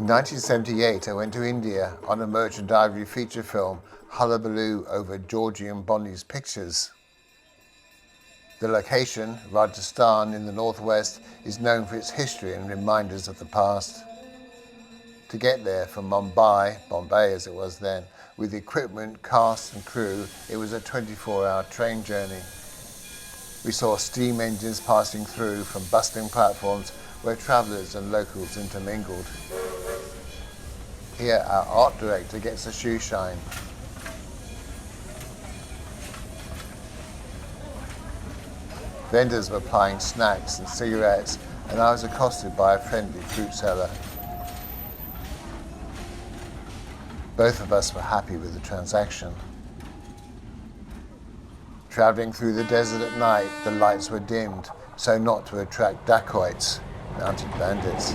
In 1978, I went to India on a merchant ivory feature film, Hullabaloo over Georgian Bonnie's pictures. The location, Rajasthan in the northwest, is known for its history and reminders of the past. To get there from Bombay as it was then, with equipment, cast and crew, it was a 24-hour train journey. We saw steam engines passing through from bustling platforms where travellers and locals intermingled. Here our art director gets a shoe shine. Vendors were plying snacks and cigarettes, and I was accosted by a friendly fruit seller. Both of us were happy with the transaction. Travelling through the desert at night, the lights were dimmed, so not to attract dacoits, mounted bandits.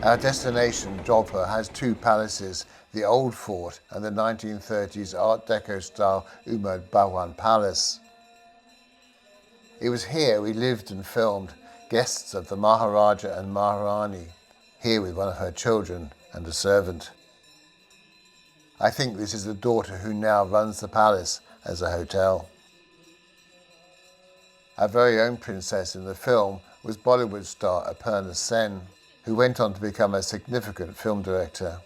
Our destination, Jodhpur, has two palaces, the Old Fort and the 1930s Art Deco style Umad Bhawan Palace. It was here we lived and filmed, guests of the Maharaja and Maharani, here with one of her children and a servant. I think this is the daughter who now runs the palace as a hotel. Our very own princess in the film was Bollywood star Aparna Sen, who went on to become a significant film director.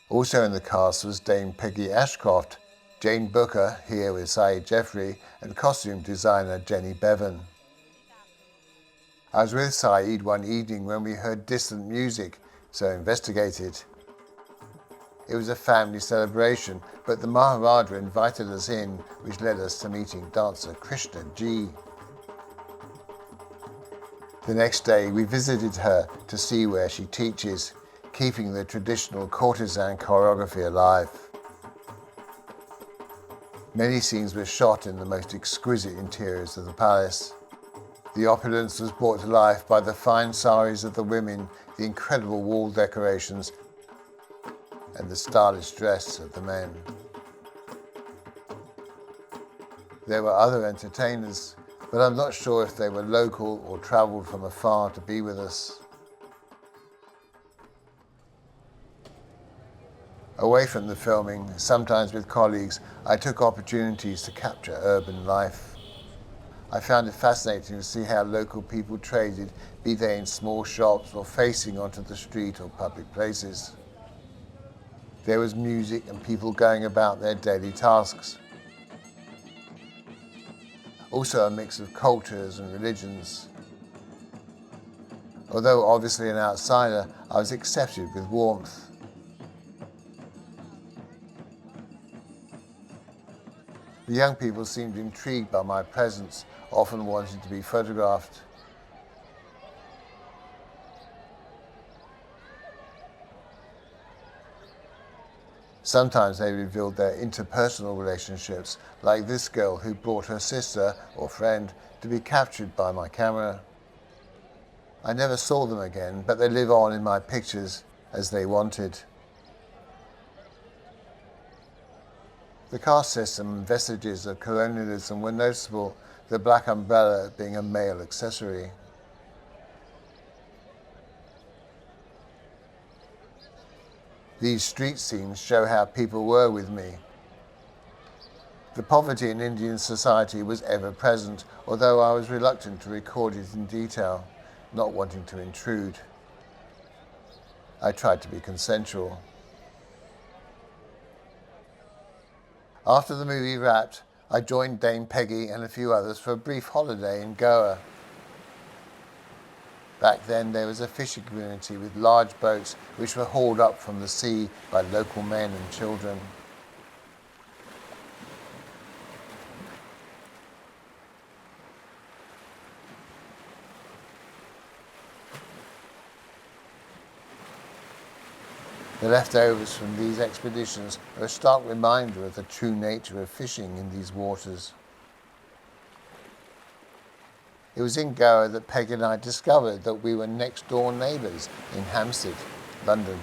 Also in the cast was Dame Peggy Ashcroft, Jane Booker, here with Saeed Jeffrey, and costume designer Jenny Bevan. I was with Saeed one evening when we heard distant music, so investigated. It was a family celebration, but the Maharaja invited us in, which led us to meeting dancer Krishna G. The next day we visited her to see where she teaches, keeping the traditional courtesan choreography alive. Many scenes were shot in the most exquisite interiors of the palace. The opulence was brought to life by the fine saris of the women, the incredible wall decorations, and the stylish dress of the men. There were other entertainers, but I'm not sure if they were local or travelled from afar to be with us. Away from the filming, sometimes with colleagues, I took opportunities to capture urban life. I found it fascinating to see how local people traded, be they in small shops or facing onto the street or public places. There was music and people going about their daily tasks. Also a mix of cultures and religions. Although obviously an outsider, I was accepted with warmth. The young people seemed intrigued by my presence, often wanting to be photographed. Sometimes they revealed their interpersonal relationships, like this girl who brought her sister or friend to be captured by my camera. I never saw them again, but they live on in my pictures as they wanted. The caste system and vestiges of colonialism were noticeable, the black umbrella being a male accessory. These street scenes show how people were with me. The poverty in Indian society was ever present, although I was reluctant to record it in detail, not wanting to intrude. I tried to be consensual. After the movie wrapped, I joined Dame Peggy and a few others for a brief holiday in Goa. Back then there was a fishing community with large boats which were hauled up from the sea by local men and children. The leftovers from these expeditions are a stark reminder of the true nature of fishing in these waters. It was in Goa that Peggy and I discovered that we were next door neighbours in Hampstead, London.